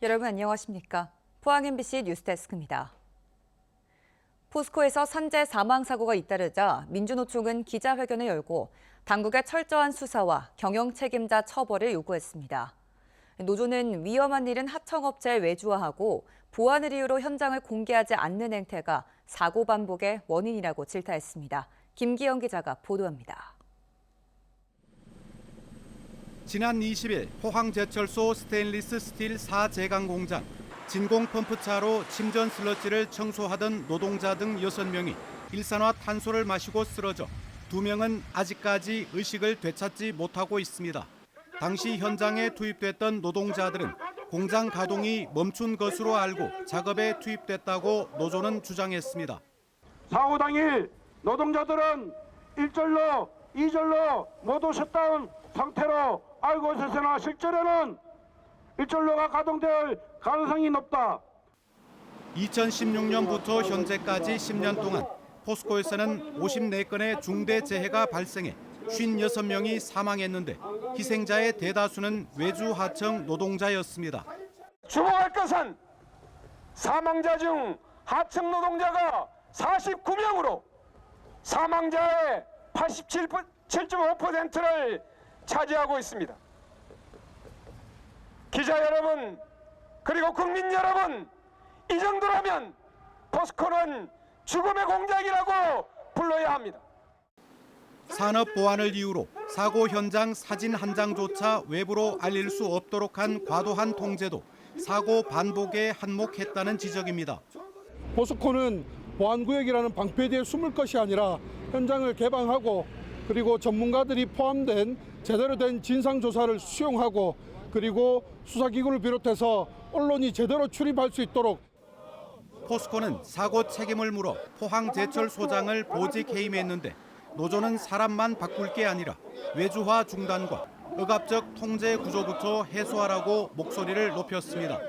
여러분 안녕하십니까? 포항 MBC 뉴스데스크입니다. 포스코에서 산재 사망 사고가 잇따르자 민주노총은 기자회견을 열고 당국의 철저한 수사와 경영 책임자 처벌을 요구했습니다. 노조는 위험한 일은 하청업체에 외주화하고 보안을 이유로 현장을 공개하지 않는 행태가 사고 반복의 원인이라고 질타했습니다. 김기영 기자가 보도합니다. 지난 20일 포항제철소 스테인리스 스틸 4제강 공장 진공 펌프차로 침전 슬러지를 청소하던 노동자 등 6명이 일산화탄소를 마시고 쓰러져 2명은 아직까지 의식을 되찾지 못하고 있습니다. 당시 현장에 투입됐던 노동자들은 공장 가동이 멈춘 것으로 알고 작업에 투입됐다고 노조는 주장했습니다. 사고 당일 노동자들은 1절로 2절로 모두 셧다운 상태로 알고 있었으나 실제로는 1절로가 가동될 가능성이 높다. 2016년부터 현재까지 10년 동안 포스코에서는 54건의 중대 재해가 발생해 56명이 사망했는데 희생자의 대다수는 외주 하청 노동자였습니다. 주목할 것은 사망자 중 하청 노동자가 49명으로 사망자의 87.5%를 차지하고 있습니다. 기자 여러분, 그리고 국민 여러분, 이 정도라면 포스코는 죽음의 공장이라고 불러야 합니다. 산업 보안을 이유로 사고 현장 사진 한 장조차 외부로 알릴 수 없도록 한 과도한 통제도 사고 반복에 한몫했다는 지적입니다. 포스코는 보안구역이라는 방패뒤에 숨을 것이 아니라 현장을 개방하고 그리고 전문가들이 포함된 제대로 된 진상조사를 수용하고 그리고 수사기구를 비롯해서 언론이 제대로 출입할 수 있도록 포스코는 사고 책임을 물어 포항제철소장을 보직 해임했는데 노조는 사람만 바꿀 게 아니라 외주화 중단과 억압적 통제 구조부터 해소하라고 목소리를 높였습니다.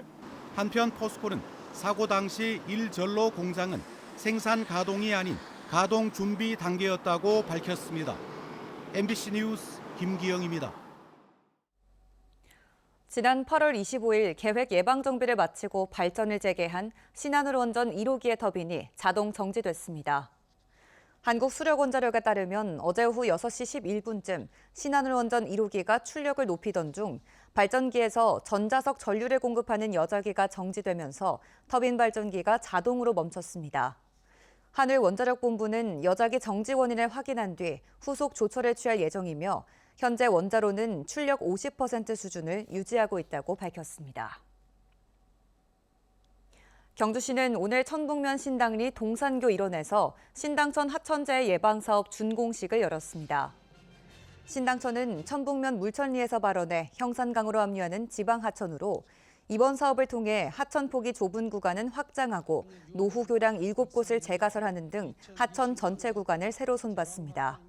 한편 포스코는 사고 당시 1전로 공장은 생산 가동이 아닌 가동 준비 단계였다고 밝혔습니다. MBC 뉴스 김기영입니다. 지난 8월 25일 계획 예방 정비를 마치고 발전을 재개한 신한울원전 1호기의 터빈이 자동 정지됐습니다. 한국수력원자력에 따르면 어제 오후 6시 11분쯤 신한울원전 1호기가 출력을 높이던 중 발전기에서 전자석 전류를 공급하는 여자기가 정지되면서 터빈 발전기가 자동으로 멈췄습니다. 한울원자력본부는 여자기 정지 원인을 확인한 뒤 후속 조처를 취할 예정이며 현재 원자로는 출력 50% 수준을 유지하고 있다고 밝혔습니다. 경주시는 오늘 천북면 신당리 동산교 일원에서 신당천 하천재해 예방사업 준공식을 열었습니다. 신당천은 천북면 물천리에서 발원해 형산강으로 합류하는 지방하천으로 이번 사업을 통해 하천 폭이 좁은 구간은 확장하고 노후 교량 7곳을 재가설하는 등 하천 전체 구간을 새로 손봤습니다.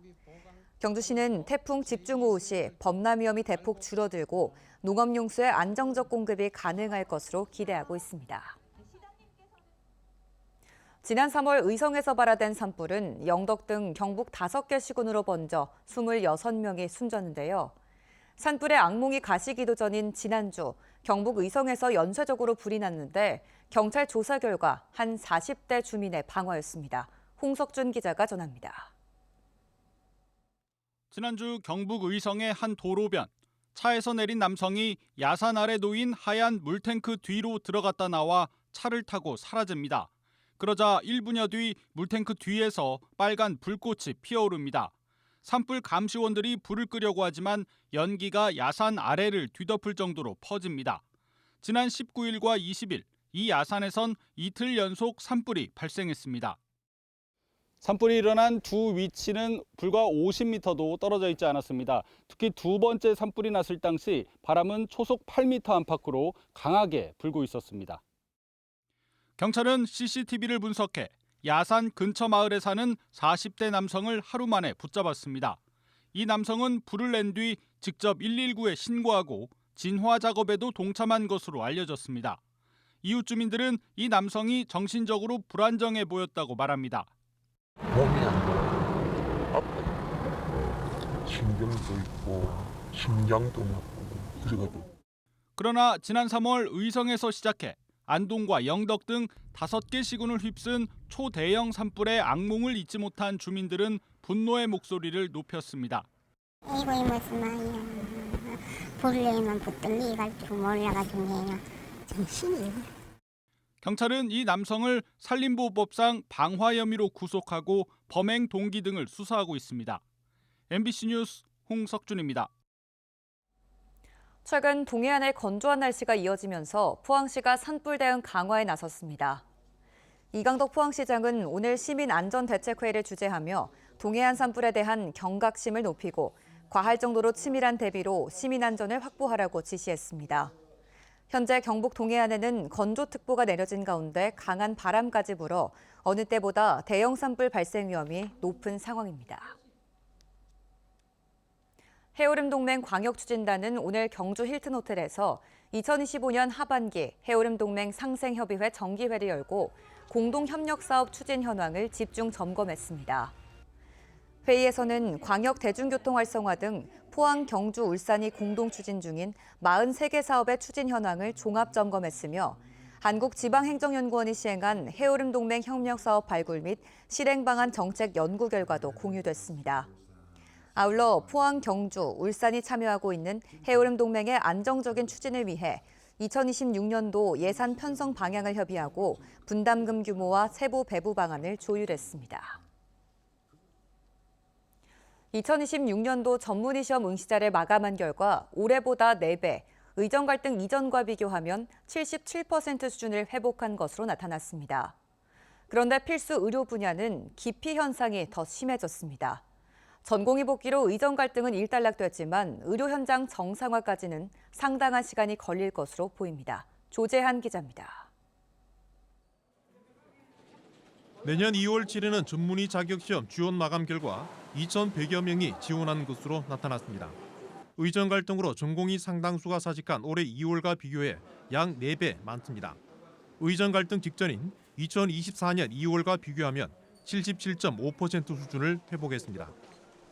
경주시는 태풍 집중호우 시 범람 위험이 대폭 줄어들고 농업용수의 안정적 공급이 가능할 것으로 기대하고 있습니다. 지난 3월 의성에서 발화된 산불은 영덕 등 경북 5개 시군으로 번져 26명이 숨졌는데요. 산불의 악몽이 가시기도 전인 지난주 경북 의성에서 연쇄적으로 불이 났는데 경찰 조사 결과 한 40대 주민의 방화였습니다. 홍석준 기자가 전합니다. 지난주 경북 의성의 한 도로변, 차에서 내린 남성이 야산 아래 놓인 하얀 물탱크 뒤로 들어갔다 나와 차를 타고 사라집니다. 그러자 1분여 뒤 물탱크 뒤에서 빨간 불꽃이 피어오릅니다. 산불 감시원들이 불을 끄려고 하지만 연기가 야산 아래를 뒤덮을 정도로 퍼집니다. 지난 19일과 20일, 이 야산에선 이틀 연속 산불이 발생했습니다. 산불이 일어난 두 위치는 불과 50m도 떨어져 있지 않았습니다. 특히 두 번째 산불이 났을 당시 바람은 초속 8m 안팎으로 강하게 불고 있었습니다. 경찰은 CCTV를 분석해 야산 근처 마을에 사는 40대 남성을 하루 만에 붙잡았습니다. 이 남성은 불을 낸 뒤 직접 119에 신고하고 진화 작업에도 동참한 것으로 알려졌습니다. 이웃 주민들은 이 남성이 정신적으로 불안정해 보였다고 말합니다. 몸이 안 좋아요. 아파요. 신경도 있고 심장도 나쁘고 그래가지고. 그러나 지난 3월 의성에서 시작해 안동과 영덕 등 5개 시군을 휩쓴 초대형 산불의 악몽을 잊지 못한 주민들은 분노의 목소리를 높였습니다. 이거 무슨 말이야. 볼래만 붙들리 갈 줄 몰라가지고 정신이. 경찰은 이 남성을 산림보호법상 방화 혐의로 구속하고 범행 동기 등을 수사하고 있습니다. MBC 뉴스 홍석준입니다. 최근 동해안의 건조한 날씨가 이어지면서 포항시가 산불 대응 강화에 나섰습니다. 이강덕 포항시장은 오늘 시민안전대책회의를 주재하며 동해안 산불에 대한 경각심을 높이고 과할 정도로 치밀한 대비로 시민 안전을 확보하라고 지시했습니다. 현재 경북 동해안에는 건조특보가 내려진 가운데 강한 바람까지 불어 어느 때보다 대형 산불 발생 위험이 높은 상황입니다. 해오름동맹 광역추진단은 오늘 경주 힐튼호텔에서 2025년 하반기 해오름동맹 상생협의회 정기회를 열고 공동협력사업 추진 현황을 집중 점검했습니다. 회의에서는 광역 대중교통 활성화 등 포항, 경주, 울산이 공동 추진 중인 43개 사업의 추진 현황을 종합 점검했으며 한국지방행정연구원이 시행한 해오름동맹 협력사업 발굴 및 실행 방안 정책 연구 결과도 공유됐습니다. 아울러 포항, 경주, 울산이 참여하고 있는 해오름동맹의 안정적인 추진을 위해 2026년도 예산 편성 방향을 협의하고 분담금 규모와 세부 배부 방안을 조율했습니다. 2026년도 전문의 시험 응시자를 마감한 결과 올해보다 4배, 의정 갈등 이전과 비교하면 77% 수준을 회복한 것으로 나타났습니다. 그런데 필수 의료 분야는 기피 현상이 더 심해졌습니다. 전공의 복귀로 의정 갈등은 일단락됐지만 의료 현장 정상화까지는 상당한 시간이 걸릴 것으로 보입니다. 조재한 기자입니다. 내년 2월 치르는 전문의 자격시험 지원 마감 결과 2,100여 명이 지원한 것으로 나타났습니다. 의정 갈등으로 전공의 상당수가 사직한 올해 2월과 비교해 약 4배 많습니다. 의정 갈등 직전인 2024년 2월과 비교하면 77.5% 수준을 회복했습니다.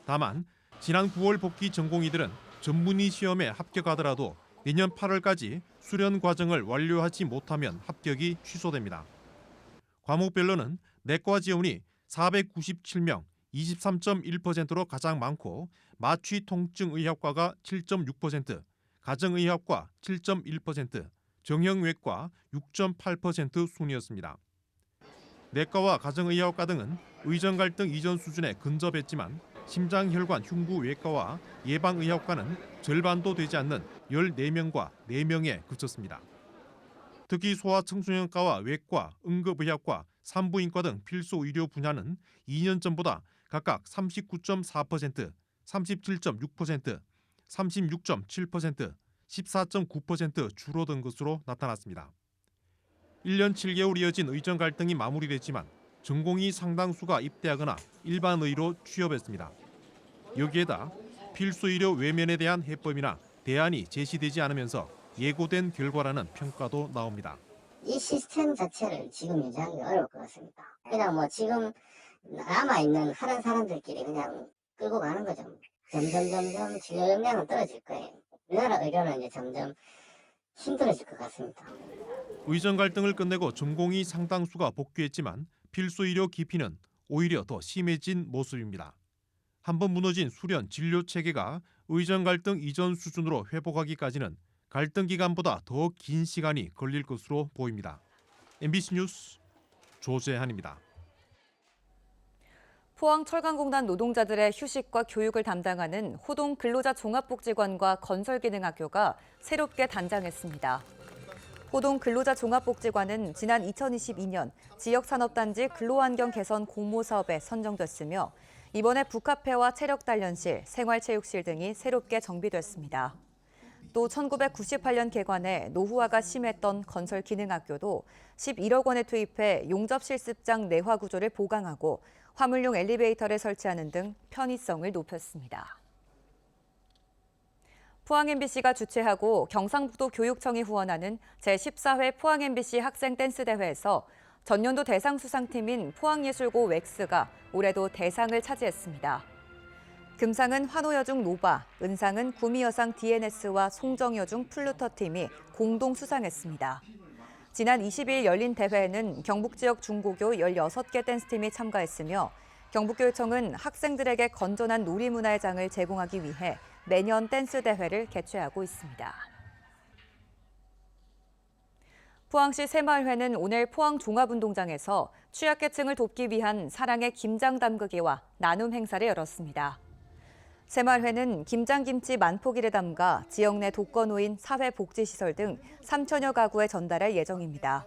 다만 지난 9월 복귀 전공의들은 전문의 시험에 합격하더라도 내년 8월까지 수련 과정을 완료하지 못하면 합격이 취소됩니다. 과목별로는 내과 지원이 497명, 23.1%로 가장 많고 마취통증의학과가 7.6%, 가정의학과 7.1%, 정형외과 6.8% 순이었습니다. 내과와 가정의학과 등은 의정 갈등 이전 수준에 근접했지만 심장혈관 흉부외과와 예방의학과는 절반도 되지 않는 14명과 4명에 그쳤습니다. 특히 소아청소년과와 외과, 응급의학과, 산부인과 등 필수 의료 분야는 2년 전보다 각각 39.4%, 37.6%, 36.7%, 14.9% 줄어든 것으로 나타났습니다. 1년 7개월 이어진 의정 갈등이 마무리됐지만 전공의 상당수가 입대하거나 일반의로 취업했습니다. 여기에다 필수의료 외면에 대한 해법이나 대안이 제시되지 않으면서 예고된 결과라는 평가도 나옵니다. 이 시스템 자체를 지금 유지하기 어려울 것 같습니다. 그냥 지금 남아있는 하는 사람들끼리 그냥 끌고 가는 거죠. 점점 진료 역량은 떨어질 거예요. 우리나라 의료는 이제 점점 힘들어질 것 같습니다. 의정 갈등을 끝내고 전공의 상당수가 복귀했지만 필수 의료 기피는 오히려 더 심해진 모습입니다. 한번 무너진 수련 진료 체계가 의정 갈등 이전 수준으로 회복하기까지는 갈등 기간보다 더 긴 시간이 걸릴 것으로 보입니다. MBC 뉴스 조재한입니다. 포항철강공단 노동자들의 휴식과 교육을 담당하는 호동 근로자 종합복지관과 건설기능학교가 새롭게 단장했습니다. 호동 근로자 종합복지관은 지난 2022년 지역산업단지 근로환경 개선 공모사업에 선정됐으며 이번에 북카페와 체력단련실, 생활체육실 등이 새롭게 정비됐습니다. 또 1998년 개관해 노후화가 심했던 건설기능학교도 11억 원에 투입해 용접실습장 내화 구조를 보강하고 화물용 엘리베이터를 설치하는 등 편의성을 높였습니다. 포항-MBC가 주최하고 경상북도 교육청이 후원하는 제14회 포항-MBC 학생 댄스 대회에서 전년도 대상 수상팀인 포항예술고 웩스가 올해도 대상을 차지했습니다. 금상은 환호여중 노바, 은상은 구미여상 DNS와 송정여중 플루터 팀이 공동 수상했습니다. 지난 20일 열린 대회에는 경북 지역 중고교 16개 댄스팀이 참가했으며 경북교육청은 학생들에게 건전한 놀이문화의 장을 제공하기 위해 매년 댄스 대회를 개최하고 있습니다. 포항시 새마을회는 오늘 포항 종합운동장에서 취약계층을 돕기 위한 사랑의 김장 담그기와 나눔 행사를 열었습니다. 새마을회는 김장김치 만포기를 담가 지역 내 독거노인 사회복지시설 등 3천여 가구에 전달할 예정입니다.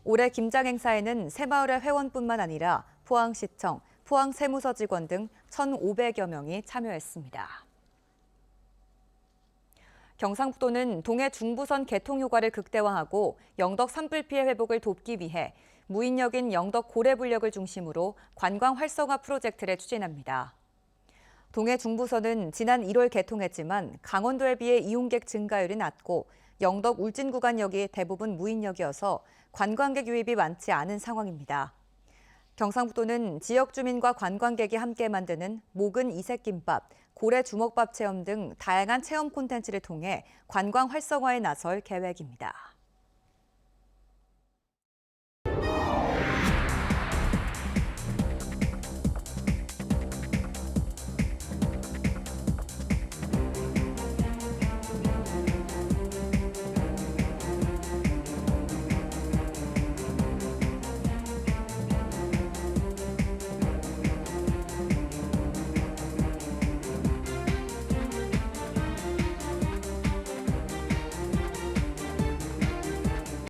올해 김장 행사에는 새마을회 회원뿐만 아니라 포항시청, 포항세무서 직원 등 1,500여 명이 참여했습니다. 경상북도는 동해 중부선 개통 효과를 극대화하고 영덕 산불 피해 회복을 돕기 위해 무인역인 영덕 고래불역을 중심으로 관광 활성화 프로젝트를 추진합니다. 동해 중부선은 지난 1월 개통했지만 강원도에 비해 이용객 증가율이 낮고 영덕 울진 구간역이 대부분 무인역이어서 관광객 유입이 많지 않은 상황입니다. 경상북도는 지역 주민과 관광객이 함께 만드는 목은 이색김밥, 고래 주먹밥 체험 등 다양한 체험 콘텐츠를 통해 관광 활성화에 나설 계획입니다.